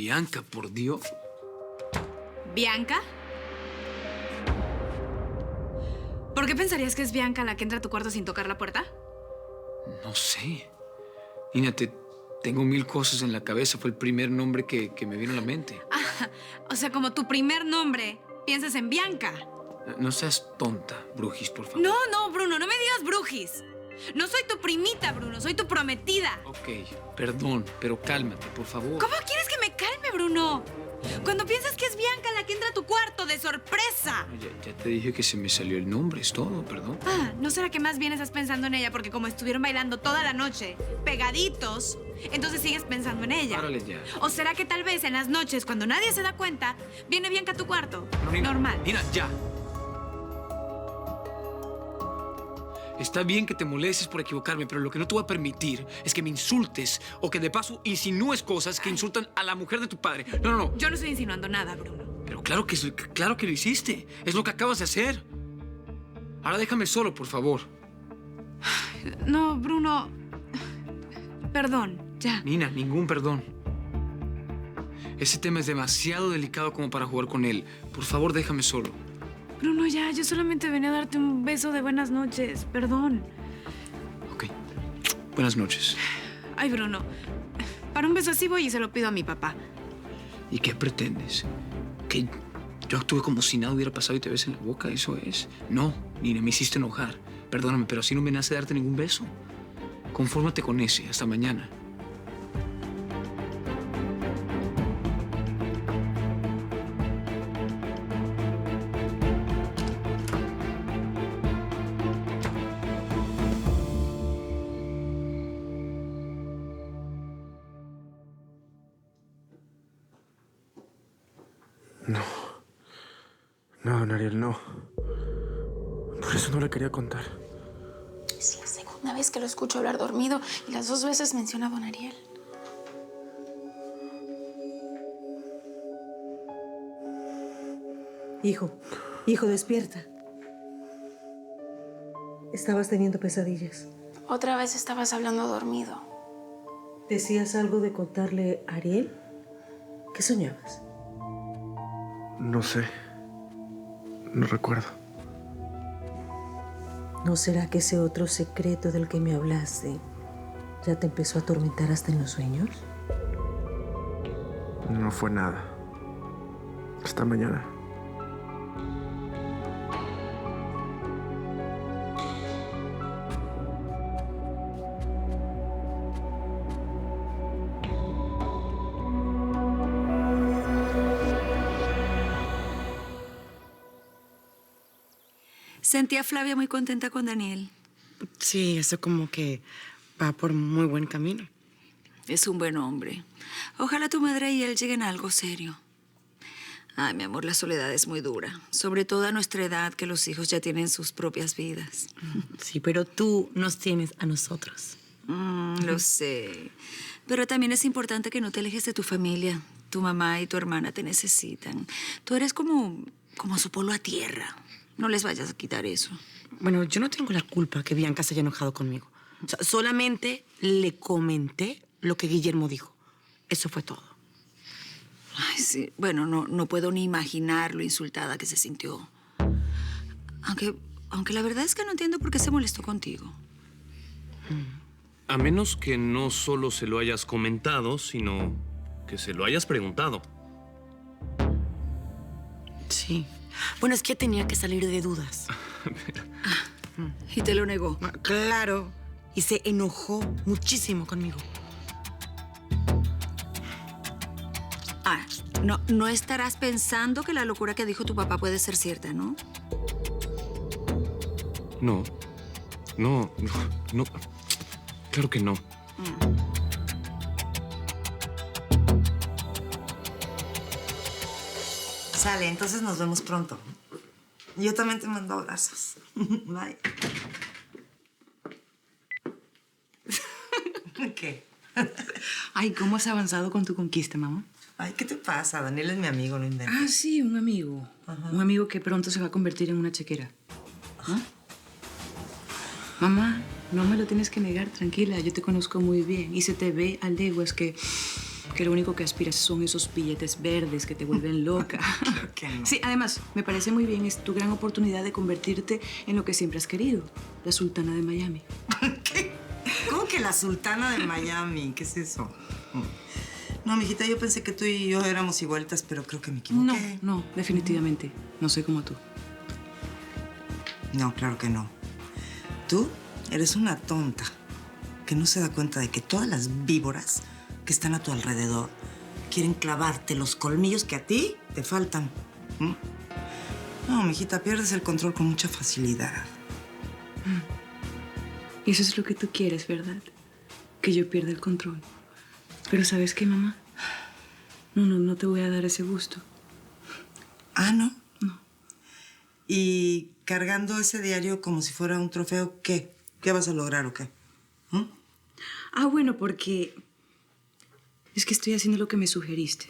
Bianca, por Dios. ¿Bianca? ¿Por qué pensarías que es Bianca la que entra a tu cuarto sin tocar la puerta? No sé. Nina, tengo mil cosas en la cabeza. Fue el primer nombre que me vino a la mente. Ah, o sea, como tu primer nombre, piensas en Bianca. No seas tonta, Brujis, por favor. No, no, Bruno, no me digas Brujis. No soy tu primita, Bruno, soy tu prometida. Ok, perdón, pero cálmate, por favor. ¿Cómo quieres que me calme, Bruno? Cuando piensas que es Bianca la que entra a tu cuarto de sorpresa. Ya te dije que se me salió el nombre, es todo, perdón. Ah, ¿no será que más bien estás pensando en ella porque como estuvieron bailando toda la noche, pegaditos, entonces sigues pensando en ella? Párale ya. ¿O será que tal vez en las noches, cuando nadie se da cuenta, viene Bianca a tu cuarto? No, Nina, normal. Nina, ya. Está bien que te molestes por equivocarme, pero lo que no te voy a permitir es que me insultes o que de paso insinúes cosas que insultan a la mujer de tu padre. No, no, no. Yo no estoy insinuando nada, Bruno. Pero claro que lo hiciste. Es lo que acabas de hacer. Ahora déjame solo, por favor. No, Bruno. Perdón, ya. Nina, ningún perdón. Ese tema es demasiado delicado como para jugar con él. Por favor, déjame solo. Bruno, ya, yo solamente venía a darte un beso de buenas noches. Perdón. Ok. Buenas noches. Ay, Bruno. Para un beso así voy y se lo pido a mi papá. ¿Y qué pretendes? ¿Que yo actúe como si nada hubiera pasado y te beses en la boca? ¿Eso es? No, Nina, me hiciste enojar. Perdóname, pero así no me nace darte ningún beso. Confórmate con ese. Hasta mañana. No, don Ariel, no. Por eso no le quería contar. Es la segunda vez que lo escucho hablar dormido y las 2 veces menciona a don Ariel. Hijo, despierta. Estabas teniendo pesadillas. Otra vez estabas hablando dormido. ¿Decías algo de contarle a Ariel? ¿Qué soñabas? No sé. No recuerdo. ¿No será que ese otro secreto del que me hablaste ya te empezó a atormentar hasta en los sueños? No fue nada. Hasta mañana. Sentí a Flavia muy contenta con Daniel. Sí, eso como que va por muy buen camino. Es un buen hombre. Ojalá tu madre y él lleguen a algo serio. Ay, mi amor, la soledad es muy dura. Sobre todo a nuestra edad, que los hijos ya tienen sus propias vidas. Sí, pero tú nos tienes a nosotros. Lo sé. Pero también es importante que no te alejes de tu familia. Tu mamá y tu hermana te necesitan. Tú eres como su polo a tierra. No les vayas a quitar eso. Bueno, yo no tengo la culpa que Bianca se haya enojado conmigo. O sea, solamente le comenté lo que Guillermo dijo. Eso fue todo. Ay, sí. Bueno, no puedo ni imaginar lo insultada que se sintió. Aunque la verdad es que no entiendo por qué se molestó contigo. A menos que no solo se lo hayas comentado, sino que se lo hayas preguntado. Sí. Bueno, es que tenía que salir de dudas. Y te lo negó. Claro. Y se enojó muchísimo conmigo. Ah, no estarás pensando que la locura que dijo tu papá puede ser cierta, ¿no? No. Claro que no. Sale, entonces nos vemos pronto. Yo también te mando abrazos. Bye. ¿Qué? Ay, ¿cómo has avanzado con tu conquista, mamá? Ay, ¿qué te pasa? Daniel es mi amigo, no inventes. Ah, sí, un amigo. Ajá. Un amigo que pronto se va a convertir en una chequera. ¿Ah? Mamá, no me lo tienes que negar, tranquila. Yo te conozco muy bien y se te ve a leguas que que lo único que aspiras son esos billetes verdes que te vuelven loca. Claro que no. Sí, además, me parece muy bien, es tu gran oportunidad de convertirte en lo que siempre has querido, la sultana de Miami. ¿Qué? ¿Cómo que la sultana de Miami? ¿Qué es eso? No, mijita, yo pensé que tú y yo éramos igualitas, pero creo que me equivoqué. No, definitivamente. No soy como tú. No, claro que no. Tú eres una tonta que no se da cuenta de que todas las víboras que están a tu alrededor quieren clavarte los colmillos que a ti te faltan. No, mijita, pierdes el control con mucha facilidad. Y eso es lo que tú quieres, ¿verdad? Que yo pierda el control. Pero ¿sabes qué, mamá? No te voy a dar ese gusto. Ah, ¿no? No. Y cargando ese diario como si fuera un trofeo, ¿qué? ¿Qué vas a lograr o qué? Ah, bueno, porque es que estoy haciendo lo que me sugeriste.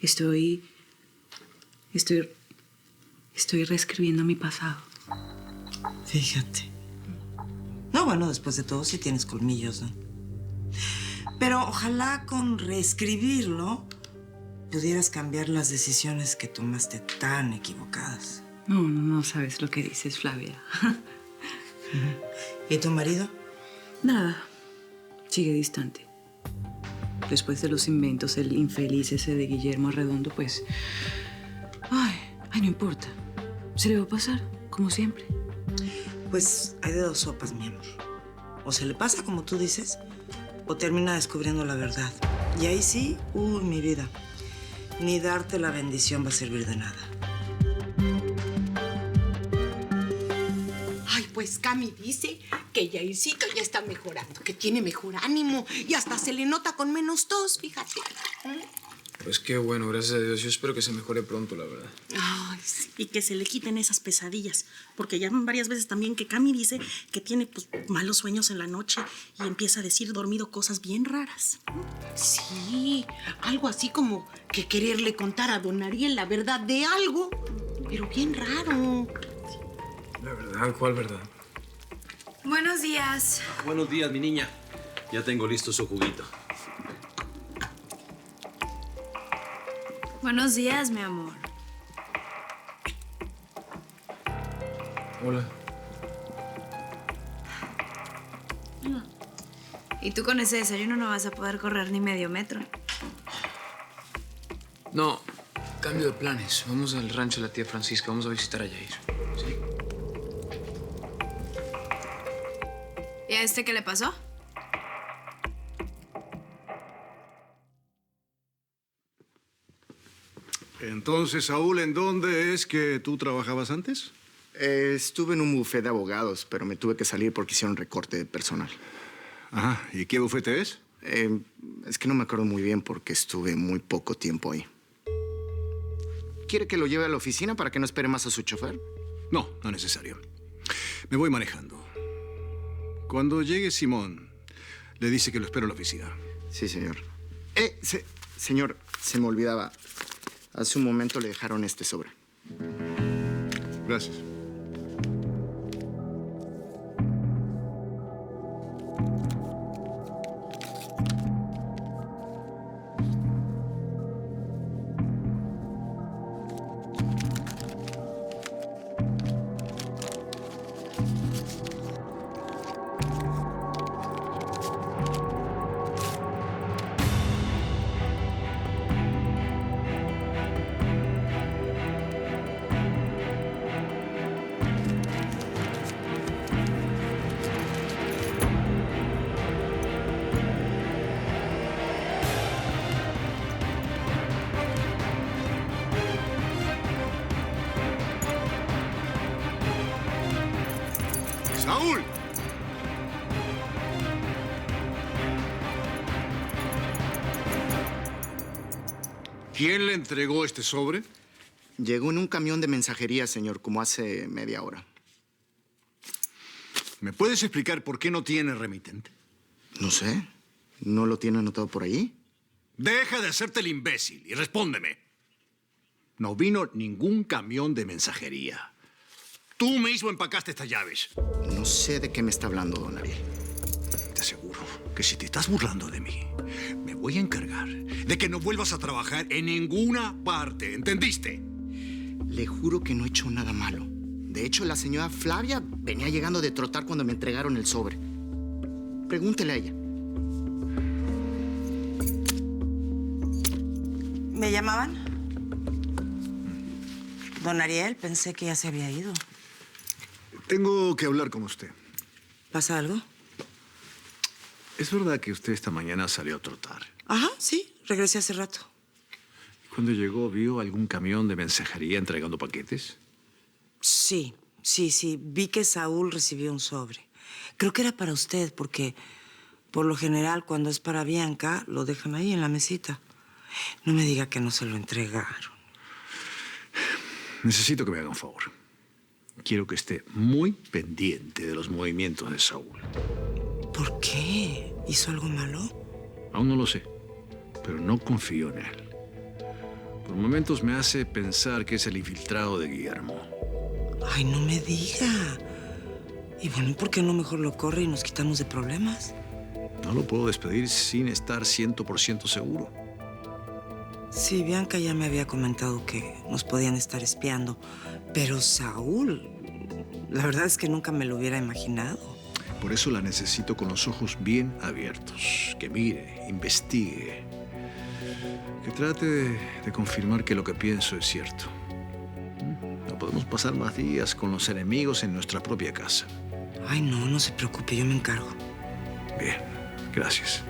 Estoy reescribiendo mi pasado. Fíjate. No, bueno, después de todo sí tienes colmillos, ¿no? Pero ojalá con reescribirlo pudieras cambiar las decisiones que tomaste tan equivocadas. No sabes lo que dices, Flavia. ¿Y tu marido? Nada. Sigue distante. Después de los inventos, el infeliz ese de Guillermo Arredondo, pues... Ay, no importa. Se le va a pasar, como siempre. Pues hay de dos sopas, mi amor. O se le pasa como tú dices, o termina descubriendo la verdad. Y ahí sí, mi vida, ni darte la bendición va a servir de nada. Ay, pues Cami dice que Jaircito ya está mejorando, que tiene mejor ánimo y hasta se le nota con menos tos, fíjate. Pues qué bueno, gracias a Dios. Yo espero que se mejore pronto, la verdad. Ay, sí. Y que se le quiten esas pesadillas. Porque ya varias veces también que Cami dice que tiene pues malos sueños en la noche y empieza a decir dormido cosas bien raras. Sí, algo así como que quererle contar a don Ariel la verdad de algo, pero bien raro. ¿La verdad? ¿Cuál verdad? Buenos días. Buenos días, mi niña. Ya tengo listo su juguito. Buenos días, mi amor. Hola. Y tú con ese desayuno no vas a poder correr ni medio metro. No, cambio de planes. Vamos al rancho de la tía Francisca. Vamos a visitar a Jair. ¿Sí? ¿Y a este qué le pasó? Entonces, Saúl, ¿en dónde es que tú trabajabas antes? Estuve en un bufete de abogados, pero me tuve que salir porque hicieron recorte de personal. Ajá. ¿Y qué bufete es? Es que no me acuerdo muy bien porque estuve muy poco tiempo ahí. ¿Quiere que lo lleve a la oficina para que no espere más a su chofer? No, no es necesario. Me voy manejando. Cuando llegue Simón, le dice que lo espero en la oficina. Sí, señor. Señor, se me olvidaba. Hace un momento le dejaron este sobre. Gracias. ¡Saúl! ¿Quién le entregó este sobre? Llegó en un camión de mensajería, señor, como hace media hora. ¿Me puedes explicar por qué no tiene remitente? No sé. ¿No lo tiene anotado por ahí? Deja de hacerte el imbécil y respóndeme. No vino ningún camión de mensajería. Tú mismo empacaste estas llaves. No sé de qué me está hablando, don Ariel. Te aseguro que si te estás burlando de mí, me voy a encargar de que no vuelvas a trabajar en ninguna parte. ¿Entendiste? Le juro que no he hecho nada malo. De hecho, la señora Flavia venía llegando de trotar cuando me entregaron el sobre. Pregúntele a ella. ¿Me llamaban? Don Ariel, pensé que ya se había ido. Tengo que hablar con usted. ¿Pasa algo? ¿Es verdad que usted esta mañana salió a trotar? Ajá, sí. Regresé hace rato. Cuando llegó, ¿vio algún camión de mensajería entregando paquetes? Sí. Vi que Saúl recibió un sobre. Creo que era para usted, porque por lo general, cuando es para Bianca, lo dejan ahí en la mesita. No me diga que no se lo entregaron. Necesito que me haga un favor. Quiero que esté muy pendiente de los movimientos de Saúl. ¿Por qué? ¿Hizo algo malo? Aún no lo sé, pero no confío en él. Por momentos me hace pensar que es el infiltrado de Guillermo. Ay, no me diga. Y bueno, ¿por qué no mejor lo corre y nos quitamos de problemas? No lo puedo despedir sin estar 100% seguro. Sí, Bianca ya me había comentado que nos podían estar espiando. Pero Saúl, la verdad es que nunca me lo hubiera imaginado. Por eso la necesito con los ojos bien abiertos. Que mire, investigue. Que trate de confirmar que lo que pienso es cierto. No podemos pasar más días con los enemigos en nuestra propia casa. Ay, no se preocupe, yo me encargo. Bien, gracias.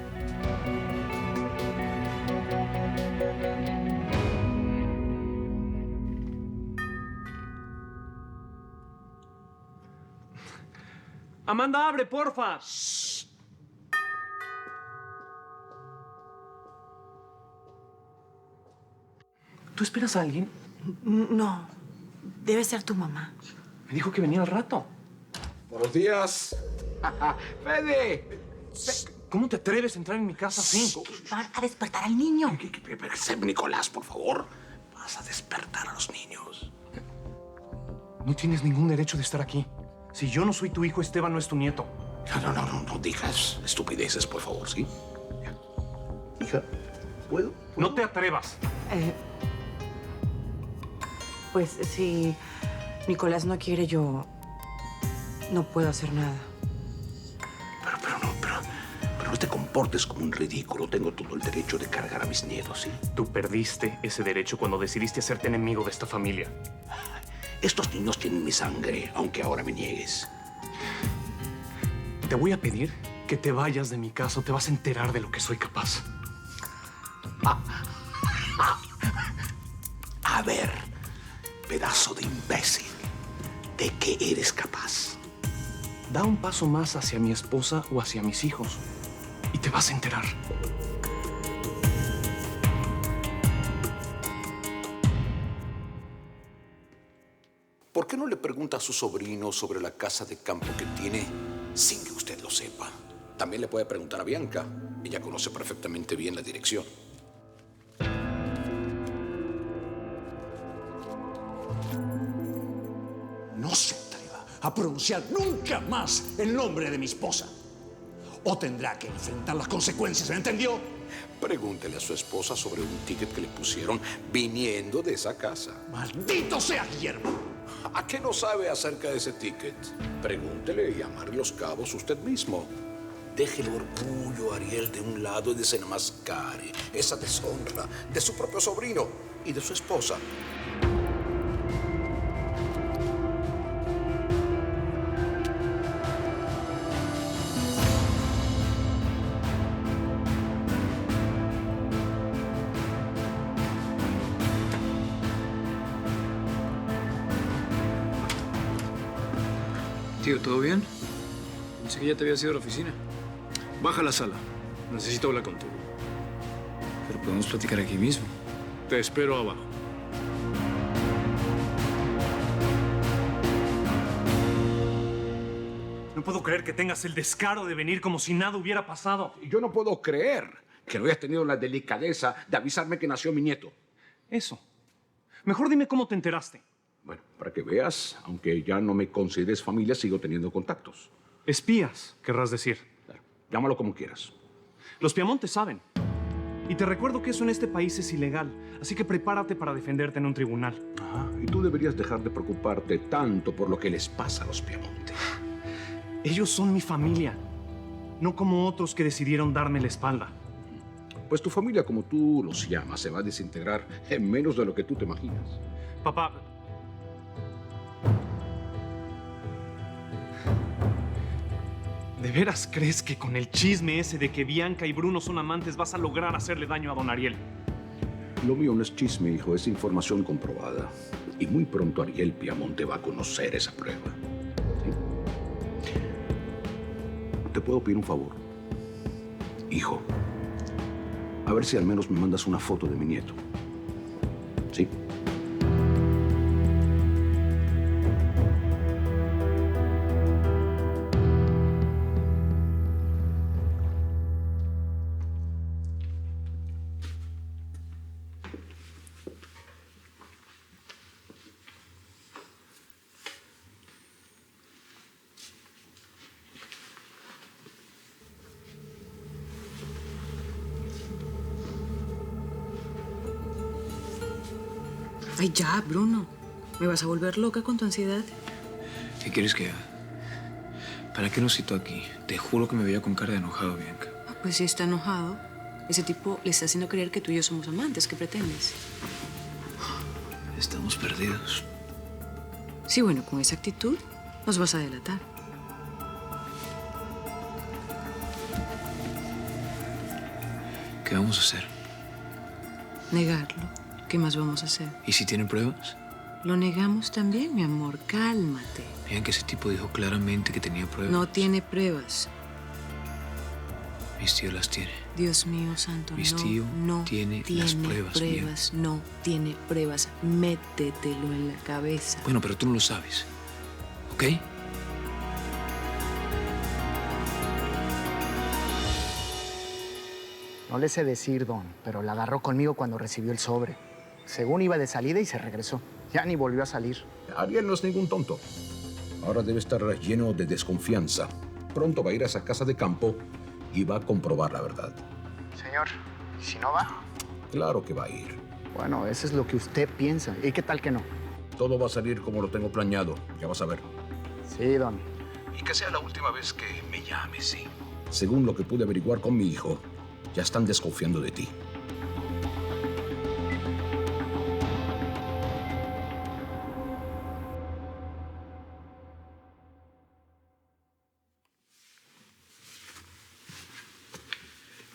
Amanda, abre, porfa. ¿Tú esperas a alguien? No, debe ser tu mamá. Me dijo que venía al rato. Buenos días. ¡Fede! ¿Cómo te atreves a entrar en mi casa así? Va a despertar al niño. Nicolás, por favor. Vas a despertar a los niños. No tienes ningún derecho de estar aquí. Si yo no soy tu hijo, Esteban no es tu nieto. No digas estupideces, por favor, ¿sí? Ya. Hija, ¿puedo? No te atrevas. Pues si Nicolás no quiere, yo no puedo hacer nada. Pero no te comportes como un ridículo. Tengo todo el derecho de cargar a mis nietos, ¿sí? Tú perdiste ese derecho cuando decidiste hacerte enemigo de esta familia. Estos niños tienen mi sangre, aunque ahora me niegues. Te voy a pedir que te vayas de mi casa o te vas a enterar de lo que soy capaz. A ver, pedazo de imbécil, ¿de qué eres capaz? Da un paso más hacia mi esposa o hacia mis hijos y te vas a enterar. ¿Por qué no le pregunta a su sobrino sobre la casa de campo que tiene sin que usted lo sepa? También le puede preguntar a Bianca. Ella conoce perfectamente bien la dirección. No se atreva a pronunciar nunca más el nombre de mi esposa. O tendrá que enfrentar las consecuencias, ¿me entendió? Pregúntele a su esposa sobre un ticket que le pusieron viniendo de esa casa. ¡Maldito sea Guillermo! ¿A qué no sabe acerca de ese ticket? Pregúntele y amarre los cabos usted mismo. Deje el orgullo, Ariel, de un lado y desenmascare esa deshonra de su propio sobrino y de su esposa. Tío, ¿todo bien? Pensé que ya te había ido a la oficina. Baja a la sala. Necesito hablar contigo. Pero podemos platicar aquí mismo. Te espero abajo. No puedo creer que tengas el descaro de venir como si nada hubiera pasado. Yo no puedo creer que no hayas tenido la delicadeza de avisarme que nació mi nieto. Eso. Mejor dime cómo te enteraste. Bueno, para que veas, aunque ya no me consideres familia, sigo teniendo contactos. Espías, querrás decir. Llámalo como quieras. Los Piamontes saben. Y te recuerdo que eso en este país es ilegal. Así que prepárate para defenderte en un tribunal. Ajá. Y tú deberías dejar de preocuparte tanto por lo que les pasa a los Piamonte. Ellos son mi familia. No como otros que decidieron darme la espalda. Pues tu familia, como tú los llamas, se va a desintegrar en menos de lo que tú te imaginas. Papá... ¿De veras crees que con el chisme ese de que Bianca y Bruno son amantes vas a lograr hacerle daño a don Ariel? Lo mío no es chisme, hijo, es información comprobada. Y muy pronto Ariel Piamonte va a conocer esa prueba. ¿Sí? ¿Te puedo pedir un favor? Hijo, a ver si al menos me mandas una foto de mi nieto. ¿Sí? Ay, ya, Bruno. ¿Me vas a volver loca con tu ansiedad? ¿Qué quieres que haga? ¿Para qué nos citó aquí? Te juro que me veía con cara de enojado, Bianca. Ah, pues si está enojado, ese tipo le está haciendo creer que tú y yo somos amantes. ¿Qué pretendes? Estamos perdidos. Sí, bueno, con esa actitud nos vas a delatar. ¿Qué vamos a hacer? Negarlo. ¿Qué más vamos a hacer? ¿Y si tienen pruebas? Lo negamos también, mi amor. Cálmate. Vean que ese tipo dijo claramente que tenía pruebas. No tiene pruebas. Mis tíos las tiene. Dios mío santo, Mis tíos no tiene las pruebas, no tiene pruebas. Métetelo en la cabeza. Bueno, pero tú no lo sabes. ¿Ok? No le sé decir, Don, pero la agarró conmigo cuando recibió el sobre. Según iba de salida y se regresó. Ya ni volvió a salir. Ariel no es ningún tonto. Ahora debe estar lleno de desconfianza. Pronto va a ir a esa casa de campo y va a comprobar la verdad. Señor, ¿y si no va? Claro que va a ir. Bueno, eso es lo que usted piensa. ¿Y qué tal que no? Todo va a salir como lo tengo planeado. Ya vas a ver. Sí, Don. Y que sea la última vez que me llames, sí. Según lo que pude averiguar con mi hijo, ya están desconfiando de ti.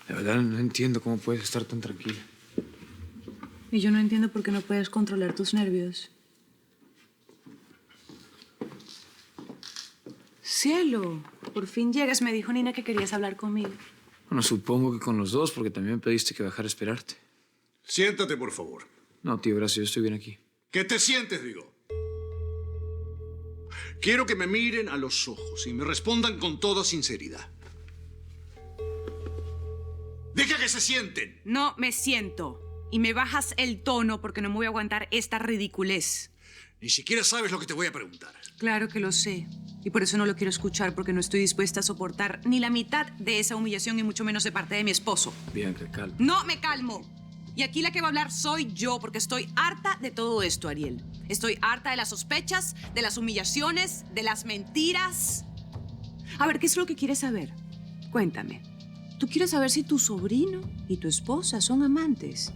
La verdad no entiendo cómo puedes estar tan tranquila. Y yo no entiendo por qué no puedes controlar tus nervios. Cielo, por fin llegas. Me dijo Nina que querías hablar conmigo. Bueno, supongo que con los dos, porque también me pediste que bajara a esperarte. Siéntate, por favor. No, tío, gracias. Yo estoy bien aquí. Que te sientes, digo. Quiero que me miren a los ojos y me respondan con toda sinceridad. Deja que se sienten. No me siento. Y me bajas el tono porque no me voy a aguantar esta ridiculez. Ni siquiera sabes lo que te voy a preguntar. Claro que lo sé. Y por eso no lo quiero escuchar, porque no estoy dispuesta a soportar ni la mitad de esa humillación y mucho menos de parte de mi esposo. Bianca, calma. No me calmo. Y aquí la que va a hablar soy yo, porque estoy harta de todo esto, Ariel. Estoy harta de las sospechas, de las humillaciones, de las mentiras. A ver, ¿qué es lo que quieres saber? Cuéntame. ¿Tú quieres saber si tu sobrino y tu esposa son amantes?